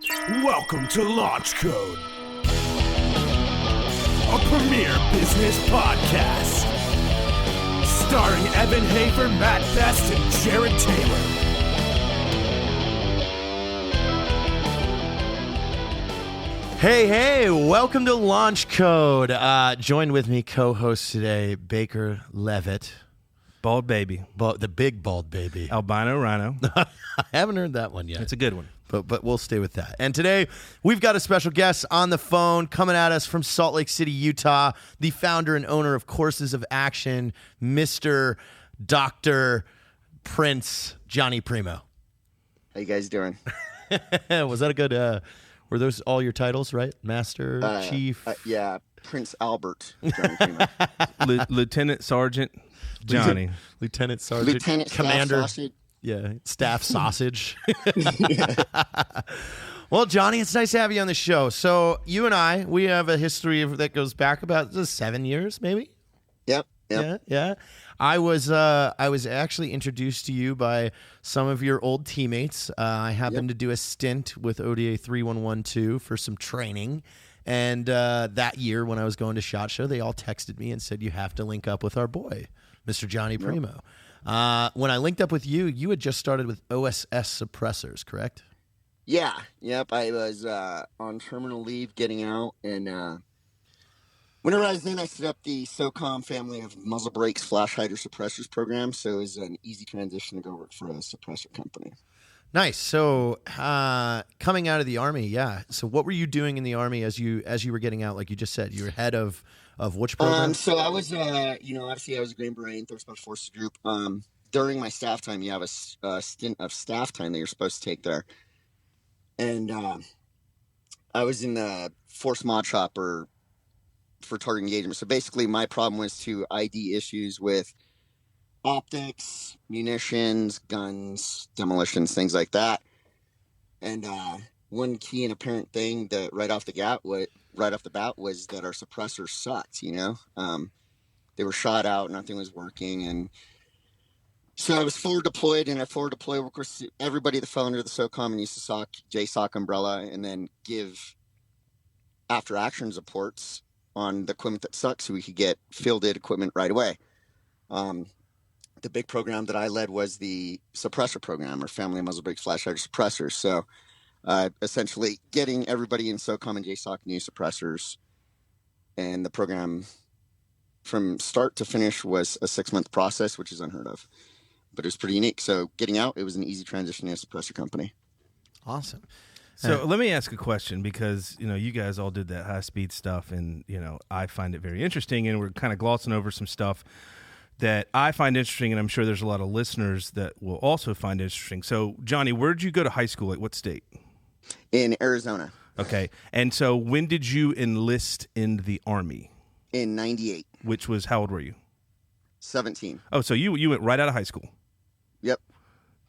Welcome to Launch Code, a premier business podcast, starring Evan Hafer, Matt Best, and Jared Taylor. Hey, welcome to Launch Code. Joined with me, co-host today, Baker Leavitt. Bald baby. The big bald baby. Albino rhino. I haven't heard that one yet. It's a good one. But we'll stay with that. And today, we've got a special guest on the phone coming at us from Salt Lake City, Utah, the founder and owner of Courses of Action, Mr. Dr. Prince Jonny Primo. How you guys doing? Was that a good... were those all your titles, right? Master, Chief? Yeah, Prince Albert. Jonny Primo. Lieutenant Sergeant Johnny. Lieutenant Sergeant. Lieutenant Commander. Staff Sausage. Yeah, staff sausage. Well, Johnny, it's nice to have you on the show. So you and I, we have a history that goes back about 7 years, maybe? Yep. Yeah. I was actually introduced to you by some of your old teammates. I happened to do a stint with ODA 3112 for some training. And that year when I was going to SHOT Show, they all texted me and said, you have to link up with our boy, Mr. Jonny Primo. When I linked up with you, you had just started with OSS suppressors, correct? Yeah. Yep. I was on terminal leave getting out. And whenever I was in, I set up the SOCOM family of muzzle brakes, flash hider suppressors program. So it was an easy transition to go work for a suppressor company. Nice. So coming out of the Army, yeah. So what were you doing in the Army as you were getting out? Like you just said, you were head of which program? So I was, obviously I was a Green Beret in 3rd Special Forces Group. During my staff time, you have a stint of staff time that you're supposed to take there. And I was in the Force Mod Chopper for target engagement. So basically my problem was to ID issues with optics, munitions, guns, demolitions, things like that. And one key and apparent thing that right off the bat was that our suppressors sucked. They were shot out, nothing was working, and so I was forward deployed. And I forward deployed, of course, everybody that fell under the SOCOM and used to JSOC umbrella, and then give after action reports on the equipment that sucked, so we could get fielded equipment right away. The big program that I led was the suppressor program, or Family of Muzzle Brakes Flash Hider Suppressors. So essentially getting everybody in SOCOM and JSOC new suppressors. And the program from start to finish was a 6-month process, which is unheard of. But it was pretty unique. So getting out, it was an easy transition to a suppressor company. Awesome. So let me ask a question, because, you guys all did that high-speed stuff, and, I find it very interesting, and we're kind of glossing over some stuff that I find interesting, and I'm sure there's a lot of listeners that will also find interesting. So, Johnny, where did you go to high school? Like, what state? In Arizona. Okay. And so when did you enlist in the Army? In 98. Which was, how old were you? 17. Oh, so you went right out of high school. Yep.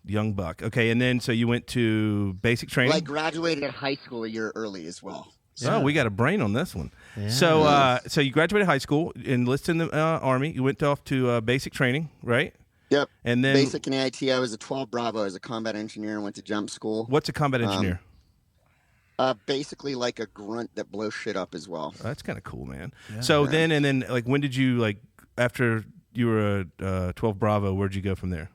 Young buck. Okay, and then so you went to basic training? Well, I graduated high school a year early as well. So. Oh, we got a brain on this one. Yeah. So you graduated high school, enlisted in the Army. You went off to basic training, right? Yep. And then basic and AIT. I was a 12 Bravo as a combat engineer and went to jump school. What's a combat engineer? Basically like a grunt that blows shit up as well. Oh, that's kind of cool, man. Yeah, so then, like, when did you, after you were a 12 Bravo, where'd you go from there?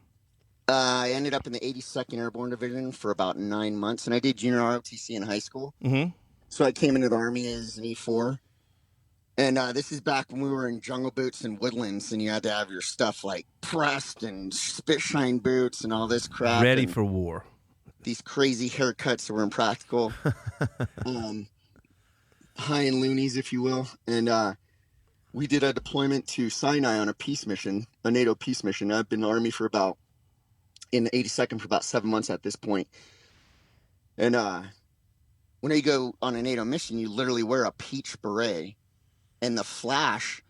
I ended up in the 82nd Airborne Division for about 9 months, and I did junior ROTC in high school. Mm-hmm. So I came into the Army as an E4. And this is back when we were in jungle boots and woodlands, and you had to have your stuff, pressed and spit shine boots and all this crap. Ready for war. These crazy haircuts that were impractical. High and loonies, if you will. And we did a deployment to Sinai on a peace mission, a NATO peace mission. I've been in the Army in the 82nd for about 7 months at this point. And when you go on a NATO mission, you literally wear a peach beret, and the flash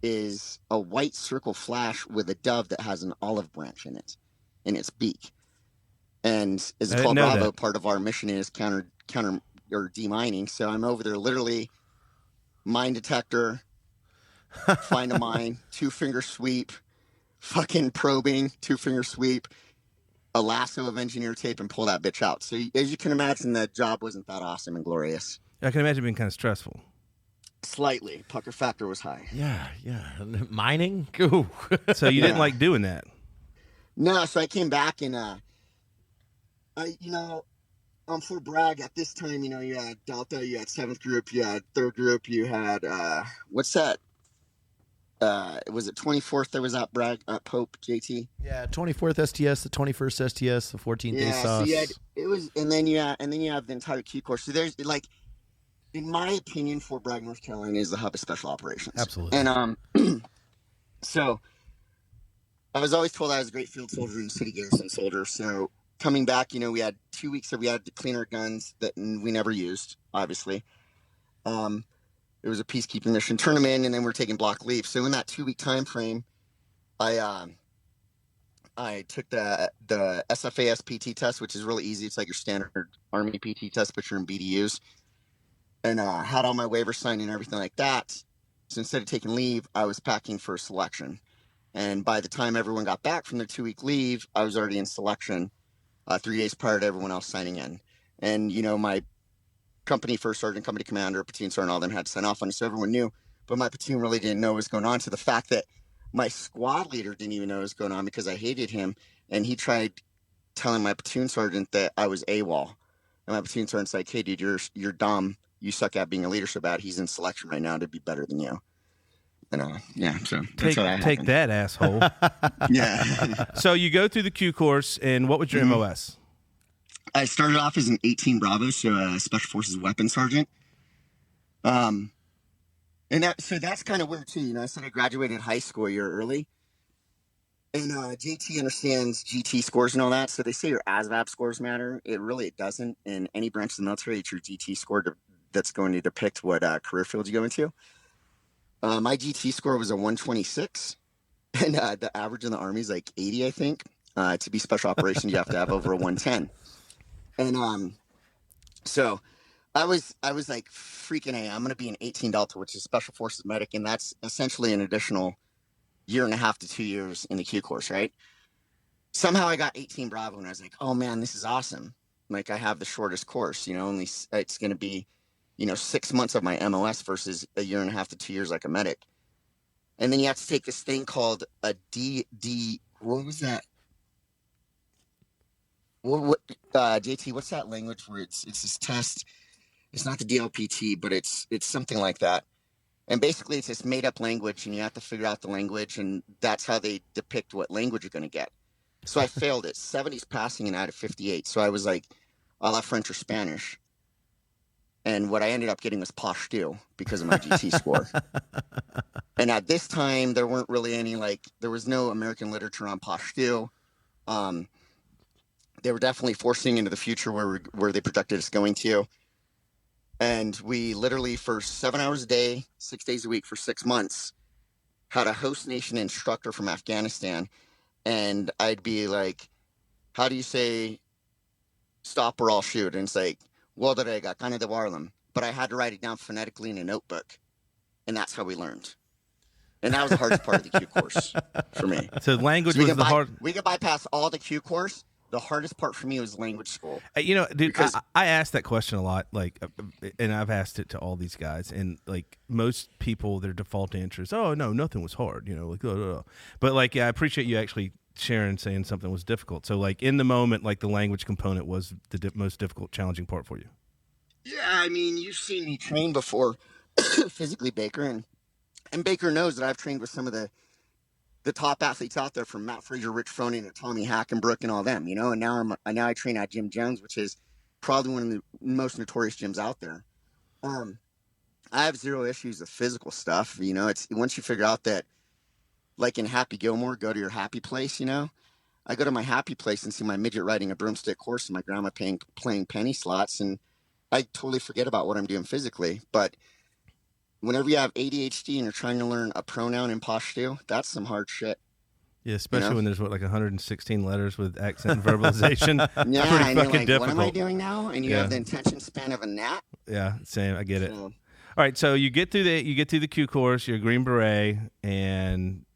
is a white circle flash with a dove that has an olive branch in its beak. And as a 12 Bravo, part of our mission is counter or demining. So I'm over there literally mine detector, find a mine, 2-finger sweep, fucking probing, 2-finger sweep, a lasso of engineer tape and pull that bitch out. So as you can imagine, the job wasn't that awesome and glorious. I can imagine it being kind of stressful. Slightly. Pucker factor was high. Yeah. Mining? Ooh. So you didn't like doing that? No, so I came back and, for Bragg at this time, you had Delta, you had 7th group, you had 3rd group, you had, what's that? Was it 24th that was at Bragg, at Pope, JT? Yeah, 24th STS, the 21st STS, the 14th ASOS. So and then you have the entire Q course. So there's like, in my opinion, Fort Bragg, North Carolina is the hub of special operations. Absolutely. And so I was always told I was a great field soldier and city garrison soldier. So coming back, we had 2 weeks that we had to clean our guns that we never used, obviously. It was a peacekeeping mission, turn them in, and then we're taking block leave. So in that 2-week time frame, I took the SFAS PT test, which is really easy. It's like your standard Army PT test, but you're in BDUs. And had all my waivers signed and everything like that. So instead of taking leave, I was packing for selection. And by the time everyone got back from their 2-week leave, I was already in selection 3 days prior to everyone else signing in. And, my company first sergeant, company commander, platoon sergeant, all them had to sign off on it, so everyone knew. But my platoon really didn't know what was going on, to the fact that my squad leader didn't even know what was going on because I hated him. And he tried telling my platoon sergeant that I was AWOL. And my platoon sergeant's like, hey, dude, you're dumb. You suck at being a leader so bad. He's in selection right now to be better than you. And so that's how that take that, asshole. Yeah. So you go through the Q course, and what was your MOS? I started off as an 18 Bravo, so a Special Forces weapons sergeant. And that's kind of weird too. I said I graduated high school a year early. And JT understands GT scores and all that. So they say your ASVAB scores matter. It doesn't. In any branch of the military, it's your GT score that's going to depict what career field you go into. My GT score was a 126, and the average in the Army is like 80, I think. To be special operations, you have to have over a 110. And so I was like, freaking A, I'm going to be an 18 Delta, which is Special Forces medic, and that's essentially an additional 1.5 to 2 years in the Q course, right? Somehow I got 18 Bravo, and I was like, oh man, this is awesome. Like, I have the shortest course, only it's going to be 6 months of my MOS versus 1.5 to 2 years like a medic. And then you have to take this thing called a what was that? What JT, what's that language where it's this test? It's not the DLPT, but it's something like that. And basically it's this made up language, and you have to figure out the language, and that's how they depict what language you're going to get. So I failed it. 70s passing and out of 58. So I was like, a la French or Spanish. And what I ended up getting was Pashto because of my GT score. And at this time, there weren't really any, there was no American literature on Pashto. They were definitely forcing into the future where they projected us going to. And we literally, for 7 hours a day, 6 days a week for 6 months, had a host nation instructor from Afghanistan. And I'd be like, how do you say stop or I'll shoot? And it's like, Waldarega, kind of the Warlam. But I had to write it down phonetically in a notebook. And that's how we learned. And that was the hardest part of the Q course for me. So language was the hard. We could bypass all the Q course. The hardest part for me was language school. Dude, because I asked that question a lot, and I've asked it to all these guys, and most people, their default answer is, "Oh no, nothing was hard," But I appreciate you actually sharing, saying something was difficult. So in the moment, the language component was the most difficult, challenging part for you. Yeah, I mean, you've seen me train before, physically, Baker, and Baker knows that I've trained with some of the top athletes out there, from Matt Frazier, Rich Froning, and Tommy Hackenbrook, and all them, And now I train at Jim Jones, which is probably one of the most notorious gyms out there. I have zero issues with physical stuff. It's once you figure out that, in Happy Gilmore, go to your happy place. I go to my happy place and see my midget riding a broomstick horse and my grandma playing penny slots, and I totally forget about what I'm doing physically. But whenever you have ADHD and you're trying to learn a pronoun in Pashto, that's some hard shit. Yeah, especially when there's 116 letters with accent and verbalization. Yeah, pretty and fucking difficult. What am I doing now? And you have the attention span of a gnat. Yeah, same. I get it. All right, so you get through the Q course. You're a Green Beret, and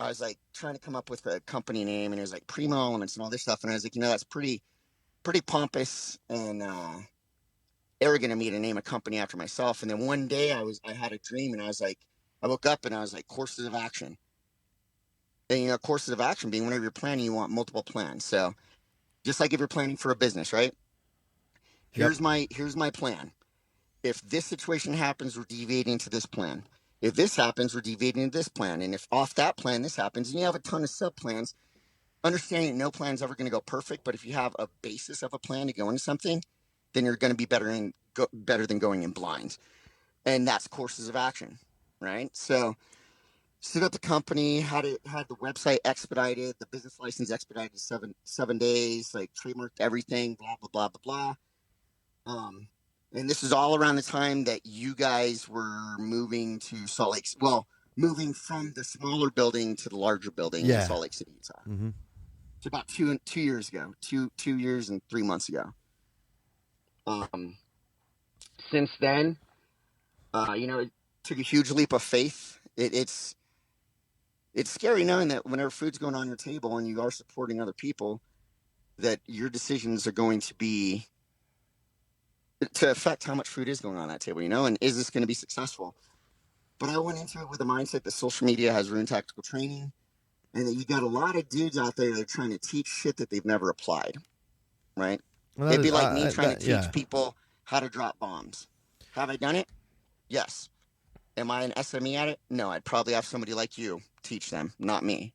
I was like trying to come up with a company name, and it was like Primo Elements and all this stuff. And I was like, that's pretty pompous and arrogant of me to name a company after myself. And then one day I had a dream, and I woke up and I was like, courses of action. And courses of action being whenever you're planning, you want multiple plans. So just like if you're planning for a business, right? Here's my plan. If this situation happens, we're deviating to this plan. If this happens, we're deviating to this plan. And if off that plan this happens, and you have a ton of sub plans, understanding no plan's ever going to go perfect, but if you have a basis of a plan to go into something, then you're going to be better than going in blind. And that's courses of action, right? So stood up the company, had the website expedited, the business license expedited 7 days, like trademarked everything, blah, blah, blah, blah, blah. And this is all around the time that you guys were moving to Salt Lake. Well, moving from the smaller building to the larger building in Salt Lake City, Utah. Mm-hmm. It's about 2 years ago, 2 years and 3 months ago. Since then, it took a huge leap of faith. It's scary knowing that whenever food's going on your table and you are supporting other people, that your decisions are going to be to affect how much food is going on that table, and is this going to be successful? But I went into it with the mindset that social media has ruined tactical training, and that you got a lot of dudes out there that are trying to teach shit that they've never applied, right? Well, it'd be like me trying to teach people how to drop bombs. Have I done it? Yes. Am I an SME at it? No, I'd probably have somebody like you teach them, not me.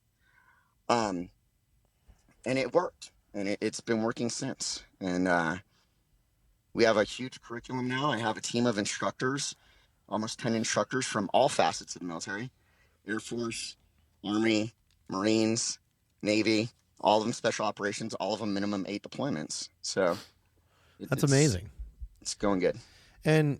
And it worked, and it's been working since. And we have a huge curriculum now. I have a team of instructors, almost 10 instructors from all facets of the military: Air Force, Army, Marines, Navy, all of them special operations, all of them minimum 8 deployments. So that's amazing. It's going good. And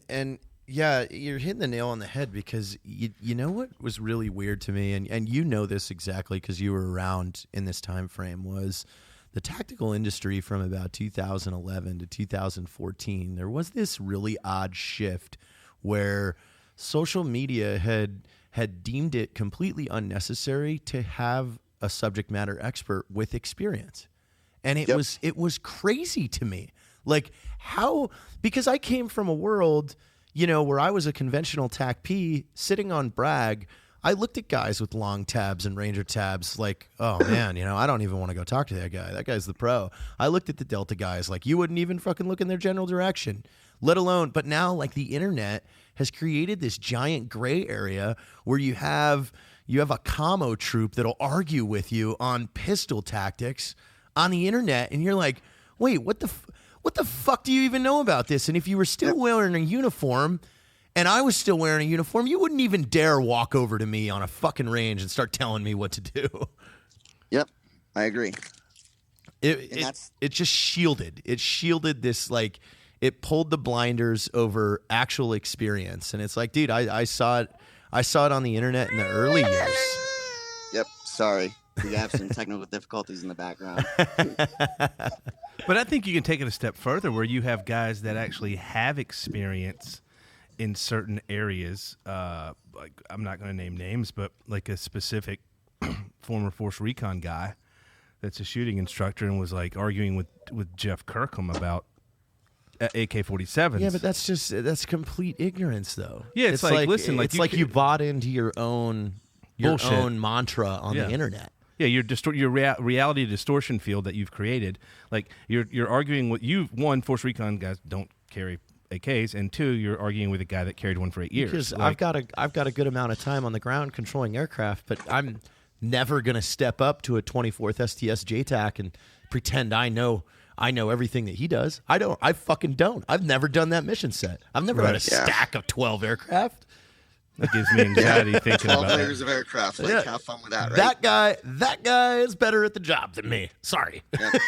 yeah, you're hitting the nail on the head, because you know what was really weird to me, and you know this exactly because you were around in this time frame, was the tactical industry from about 2011 to 2014. There was this really odd shift where social media had deemed it completely unnecessary to have a subject matter expert with experience. And it was crazy to me. Like, how, because I came from a world, where I was a conventional TAC P sitting on Bragg. I looked at guys with long tabs and Ranger tabs like, oh man, I don't even want to go talk to that guy. That guy's the pro. I looked at the Delta guys like, you wouldn't even fucking look in their general direction, let alone. But now, like, the internet has created this giant gray area where you have a commo troop that'll argue with you on pistol tactics on the internet, and you're like, wait, what the fuck do you even know about this? And if you were still wearing a uniform, and I was still wearing a uniform, you wouldn't even dare walk over to me on a fucking range and start telling me what to do. Yep, I agree. It just shielded. It shielded this, like, it pulled the blinders over actual experience. And it's like, dude, I saw it on the internet in the early years. Yep, sorry. We have some technical difficulties in the background. But I think you can take it a step further, where you have guys that actually have experience in certain areas. Like, I'm not going to name names, but like a specific former Force Recon guy that's a shooting instructor and was like arguing with Jeff Kirkham about AK-47s. Yeah, but that's complete ignorance, though. Yeah, it's like listen, like it's like you bought into your own mantra on the internet. Yeah, your reality distortion field that you've created. Like, you're arguing with one, Force Recon guys don't carry AKs, and 2, you're arguing with a guy that carried one for 8 years. Because I've got a good amount of time on the ground controlling aircraft, but I'm never gonna step up to a 24th STS JTAC and pretend I know everything that he does. I don't. I fucking don't. I've never done that mission set. I've never had a stack of 12 aircraft. That gives me anxiety thinking about 12 layers of aircraft. Like, have fun with that, right? That guy is better at the job than me. Sorry. Yep.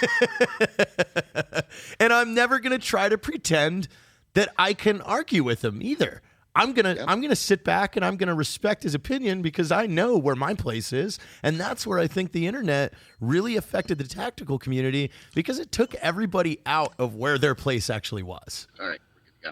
And I'm never going to try to pretend that I can argue with him either. I'm gonna sit back and I'm gonna respect his opinion, because I know where my place is, and that's where I think the internet really affected the tactical community, because it took everybody out of where their place actually was. All right. Yeah.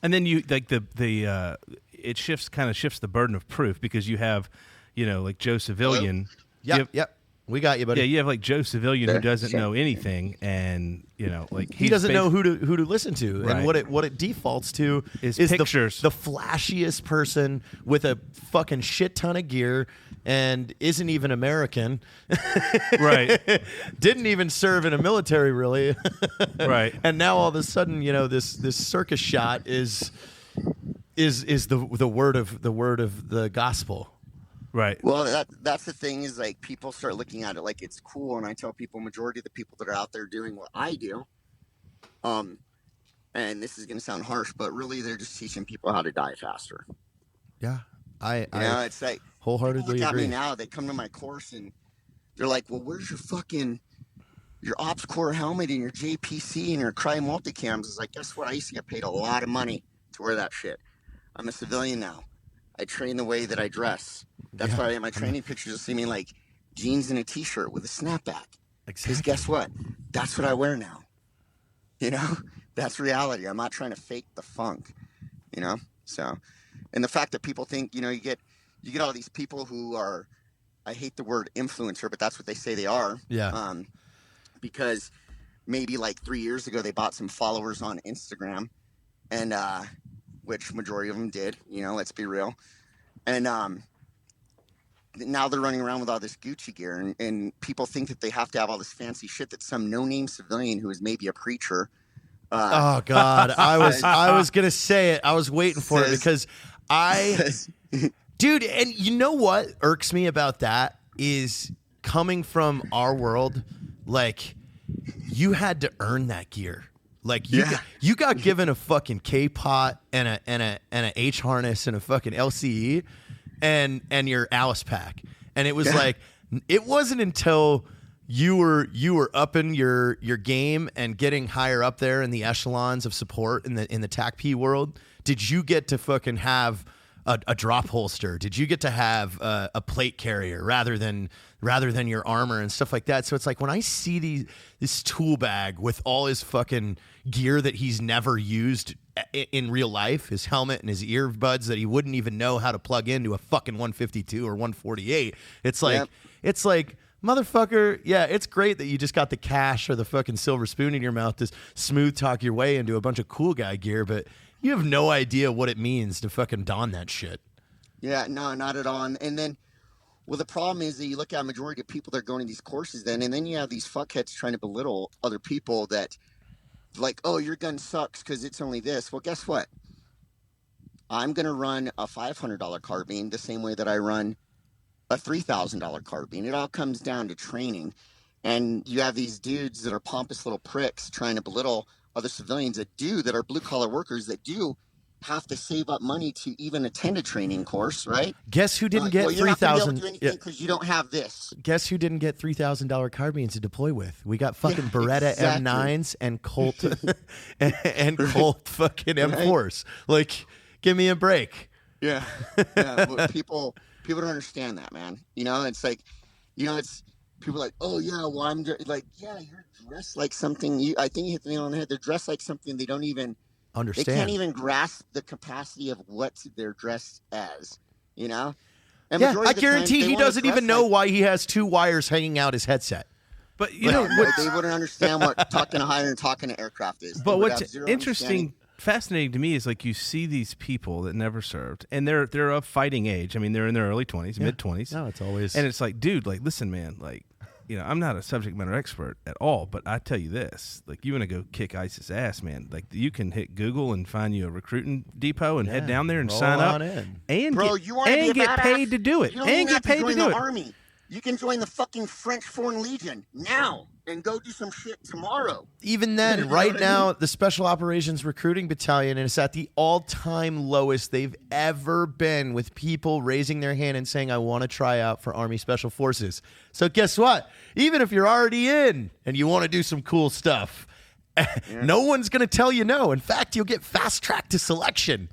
And then you like it shifts the burden of proof, because you have like Joe Civilian. Yep. We got you, buddy. Yeah, you have like Joe Civilian who doesn't know anything, and like he doesn't know who to listen to, right. and what it defaults to is pictures. The flashiest person with a fucking shit ton of gear and isn't even American, right? Didn't even serve in a military, really, right? And now all of a sudden, this circus shot is the word of the gospel. Right. Well, that's the thing is like people start looking at it like it's cool, and I tell people majority of the people that are out there doing what I do, and this is going to sound harsh, but really they're just teaching people how to die faster. Yeah, it's like wholeheartedly look at agree. me now. They come to my course and they're like, "Well, where's your Ops Core helmet and your JPC and your Cry multicams?" It's like, guess what? I used to get paid a lot of money to wear that shit. I'm a civilian now. I train the way that I dress. That's why in my training pictures you'll see me like jeans and a t-shirt with a snapback. Because guess what? That's what I wear now. That's reality. I'm not trying to fake the funk. So, and the fact that people think, you get all these people who are, I hate the word influencer, but that's what they say they are. Yeah. Because maybe like 3 years ago they bought some followers on Instagram, and which majority of them did. Let's be real. And now they're running around with all this Gucci gear, and people think that they have to have all this fancy shit that some no-name civilian who is maybe a preacher. Oh God, I was gonna say it. I was waiting for it because dude. And you know what irks me about that is coming from our world. Like, you had to earn that gear. Like you got given a fucking K-pot and a H harness and a fucking LCE and your Alice pack, and it was like it wasn't until you were upping your game and getting higher up there in the echelons of support in the TACP world did you get to fucking have a drop holster. Did you get to have a plate carrier rather than your armor and stuff like that? So it's like when I see this tool bag with all his fucking gear that he's never used in real life, his helmet and his earbuds that he wouldn't even know how to plug into a fucking 152 or 148. It's like, motherfucker, yeah, it's great that you just got the cash or the fucking silver spoon in your mouth to smooth talk your way into a bunch of cool guy gear, but you have no idea what it means to fucking don that shit. Yeah, no, not at all. And then, well, the problem is that you look at a majority of people that are going to these courses and then you have these fuckheads trying to belittle other people that, like, oh, your gun sucks because it's only this. Well, guess what? I'm going to run a $500 carbine the same way that I run a $3,000 carbine. It all comes down to training. And you have these dudes that are pompous little pricks trying to belittle other civilians that are blue-collar workers that do have to save up money to even attend a training course, right? Guess who didn't get $3,000? You're not going to be able to do anything because you don't have this. Guess who didn't get $3,000 carbines to deploy with? We got fucking Beretta M9s and Colt and Colt fucking M4s. Like, give me a break. Yeah. But people don't understand that, man. It's like, it's people are like, oh yeah, well I'm like, yeah, you're dressed like something. I think you hit the nail on the head. They're dressed like something they don't even understand. They can't even grasp the capacity of what they're dressed as. And yeah, I guarantee he doesn't even know why he has two wires hanging out his headset. But they wouldn't understand what talking to hire and talking to aircraft is. But what's interesting, fascinating to me is like you see these people that never served, and they're of fighting age. I mean, they're in their early 20s, mid 20s. No, it's always, and it's like, dude, like, listen, man, like, I'm not a subject matter expert at all, but I tell you this, like, you want to go kick ISIS ass, man. Like, you can hit Google and find you a recruiting depot and head down there and sign up and get paid to do it. You don't even have to join the Army. You can join the fucking French Foreign Legion now and go do some shit tomorrow. Even then, right now, the Special Operations Recruiting Battalion is at the all-time lowest they've ever been with people raising their hand and saying, I want to try out for Army Special Forces. So guess what? Even if you're already in and you want to do some cool stuff, no one's going to tell you no. In fact, you'll get fast-tracked to selection.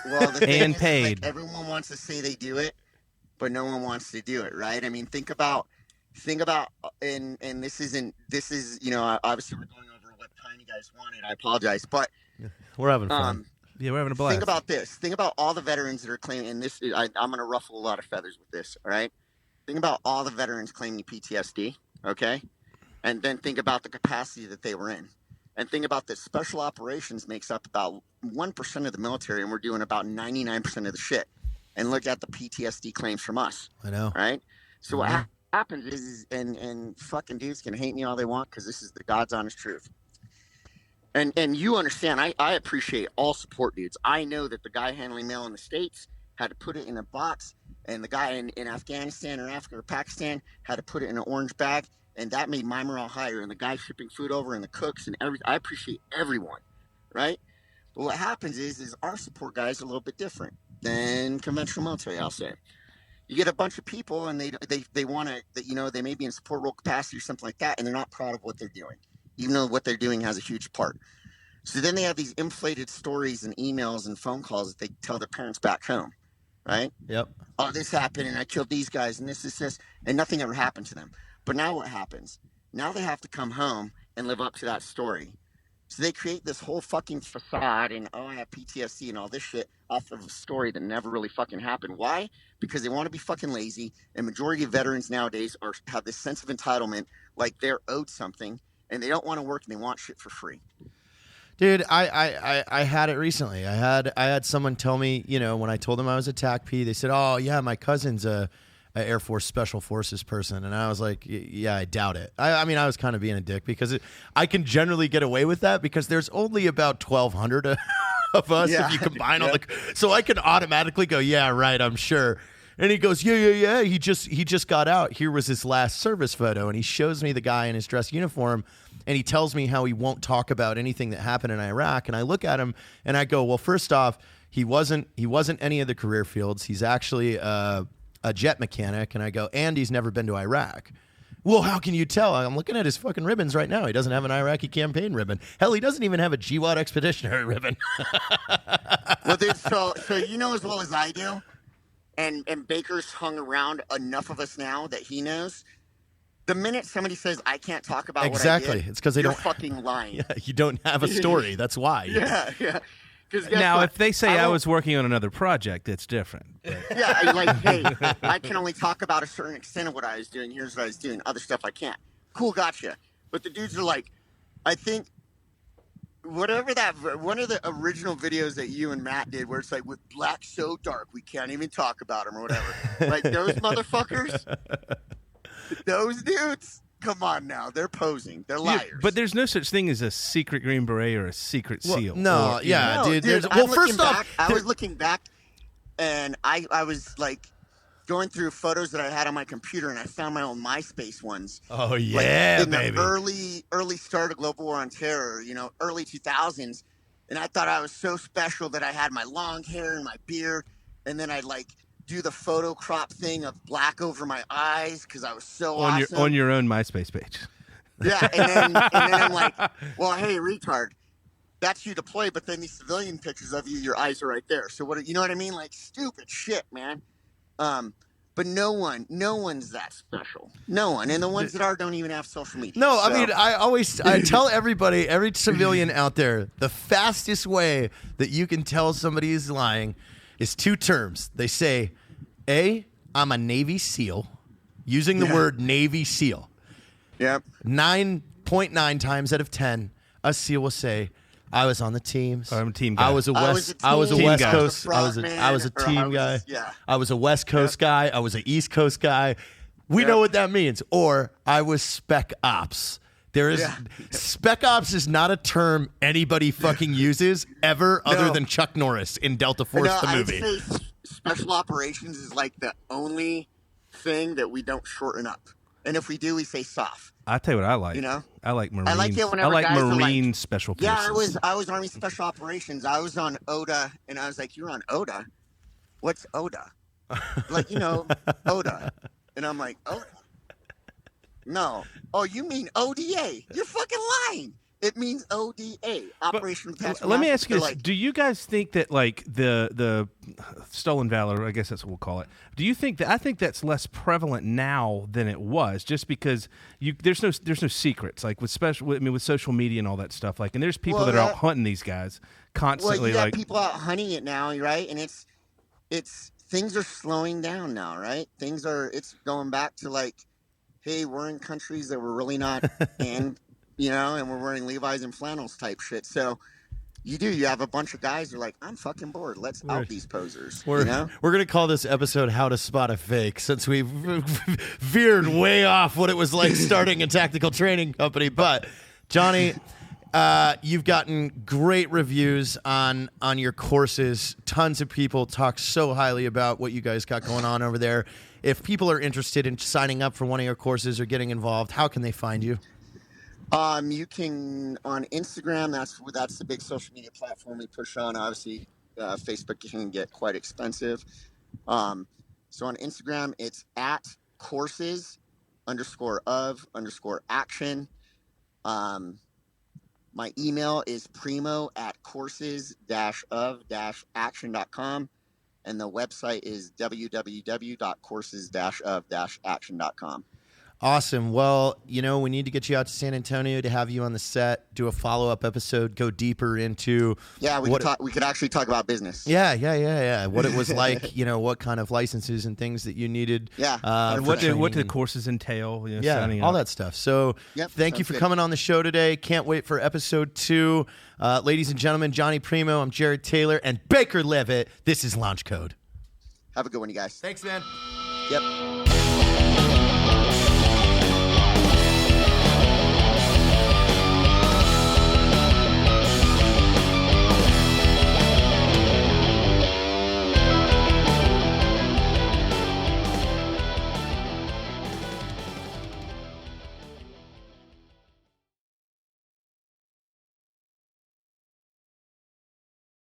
Well, the thing and paid. Like, everyone wants to say they do it, but no one wants to do it, right? I mean, think about, and this is, obviously we're going over what time you guys wanted. I apologize, but we're having fun. Yeah, we're having a blast. Think about this. Think about all the veterans that are claiming, and I'm going to ruffle a lot of feathers with this, all right? Think about all the veterans claiming PTSD, okay? And then think about the capacity that they were in. And think about that special operations makes up about 1% of the military, and we're doing about 99% of the shit. And look at the PTSD claims from us. I know. Right? So what happens is, and fucking dudes can hate me all they want because this is the God's honest truth. And you understand, I appreciate all support, dudes. I know that the guy handling mail in the States had to put it in a box, and the guy in Afghanistan or Africa or Pakistan had to put it in an orange bag, and that made my morale higher. And the guy shipping food over and the cooks and everything. I appreciate everyone, right? But what happens is our support guys are a little bit different than conventional military, I'll say. You get a bunch of people, and they want to, you know, they may be in support role capacity or something like that, and they're not proud of what they're doing, even though what they're doing has a huge part. So then they have these inflated stories and emails and phone calls that they tell their parents back home, right? Yep. Oh, this happened, and I killed these guys, and this, and nothing ever happened to them. But now what happens? Now they have to come home and live up to that story. So they create this whole fucking facade and, oh, I have PTSD and all this shit off of a story that never really fucking happened. Why? Because they want to be fucking lazy, and majority of veterans nowadays have this sense of entitlement, like they're owed something, and they don't want to work and they want shit for free. Dude, I had it recently. I had someone tell me, you know, when I told them I was a TAC P, they said, oh, yeah, my cousin's a Air Force Special Forces person. And I was like, yeah, I doubt it. I mean, I was kind of being a dick because I can generally get away with that because there's only about 1,200 of us if you combine all the. So I can automatically go, yeah, right, I'm sure. And he goes, yeah. He just got out. Here was his last service photo. And he shows me the guy in his dress uniform. And he tells me how he won't talk about anything that happened in Iraq. And I look at him and I go, well, first off, he wasn't any of the career fields. He's actually a jet mechanic. And I go, and he's never been to Iraq. Well, how can you tell? I'm looking at his fucking ribbons right now. He doesn't have an Iraqi campaign ribbon. Hell, he doesn't even have a GWAT expeditionary ribbon. Well, dude, so you know as well as I do, and Baker's hung around enough of us now that he knows. The minute somebody says, I can't talk about what I did, it's because they you're don't fucking lying. Yeah, you don't have a story. That's why. Yeah. Now, if they say I was working on another project, it's different. Yeah, like, hey, I can only talk about a certain extent of what I was doing. Here's what I was doing. Other stuff I can't. Cool, gotcha. But the dudes are like, I think whatever one of the original videos that you and Matt did where it's like, with black so dark, we can't even talk about him or whatever. Like, those motherfuckers, those dudes, come on now. They're posing. They're liars. Yeah, but there's no such thing as a secret Green Beret or a secret SEAL. No, dude. First off, I was looking back, and I was like going through photos that I had on my computer, and I found my own MySpace ones. Oh yeah, like in baby. The early start of Global War on Terror, you know, early 2000s, and I thought I was so special that I had my long hair and my beard, and then I'd like do the photo crop thing of black over my eyes because I was so awesome. On your own MySpace page. Yeah, and then I'm like, well, hey, retard, that's you deployed, but then these civilian pictures of you, your eyes are right there. So what? You know what I mean? Like, stupid shit, man. But no one's that special. No one, and the ones that are don't even have social media. No, so. I mean, I tell everybody, every civilian out there, the fastest way that you can tell somebody is lying is two terms. They say, A, I'm a Navy SEAL, using the word Navy SEAL. Yep. 9.9 times out of 10, a SEAL will say, I was on the teams. I'm a team guy. I was a West Coast. I was a team guy. Yeah. I was a West Coast guy. I was an East Coast guy. We know what that means. Or I was Spec Ops. Spec Ops is not a term anybody fucking uses ever other than Chuck Norris in Delta Force the movie. I'd say special operations is like the only thing that we don't shorten up. And if we do, we say soft. I'll tell you what I like. You know? I like Marines. I like it whenever guys Marine like, Special Forces. Yeah, I was Army Special Operations. I was on ODA, and I was like, you're on ODA? What's ODA? Like, you know, ODA. And I'm like, ODA? No. Oh, you mean ODA? You're fucking lying. It means ODA, Operation Detachment. Let me ask you this. Like, do you guys think that, like, the stolen valor, I guess that's what we'll call it, do you think that, I think that's less prevalent now than it was, just because there's no secrets, like with social media and all that stuff, like, and there's people that are out hunting these guys constantly you got like people out hunting it now, right? And it's things are slowing down now, right? It's going back to like, hey, we're in countries that we're really not in, and we're wearing Levi's and flannels type shit. So you have a bunch of guys who are like, I'm fucking bored. Let's out these posers. We're going to call this episode How to Spot a Fake, since we've veered way off what it was like starting a tactical training company. But Jonny, you've gotten great reviews on your courses. Tons of people talk so highly about what you guys got going on over there. If people are interested in signing up for one of your courses or getting involved, how can they find you? You can on Instagram. That's the big social media platform we push on. Obviously, Facebook can get quite expensive. So on Instagram, it's at courses_of_action. My email is primo@courses-of-action.com, and the website is www.courses-of-action.com. Awesome. Well, we need to get you out to San Antonio to have you on the set, do a follow-up episode, go deeper into. Yeah, we could actually talk about business. Yeah. What it was like, what kind of licenses and things that you needed. Yeah. And what did courses entail? All that stuff. So thank you for coming on the show today. Can't wait for episode 2. Ladies and gentlemen, Jonny Primo, I'm Jared Taylor, and Baker Leavitt. This is Launch Code. Have a good one, you guys. Thanks, man. Yep.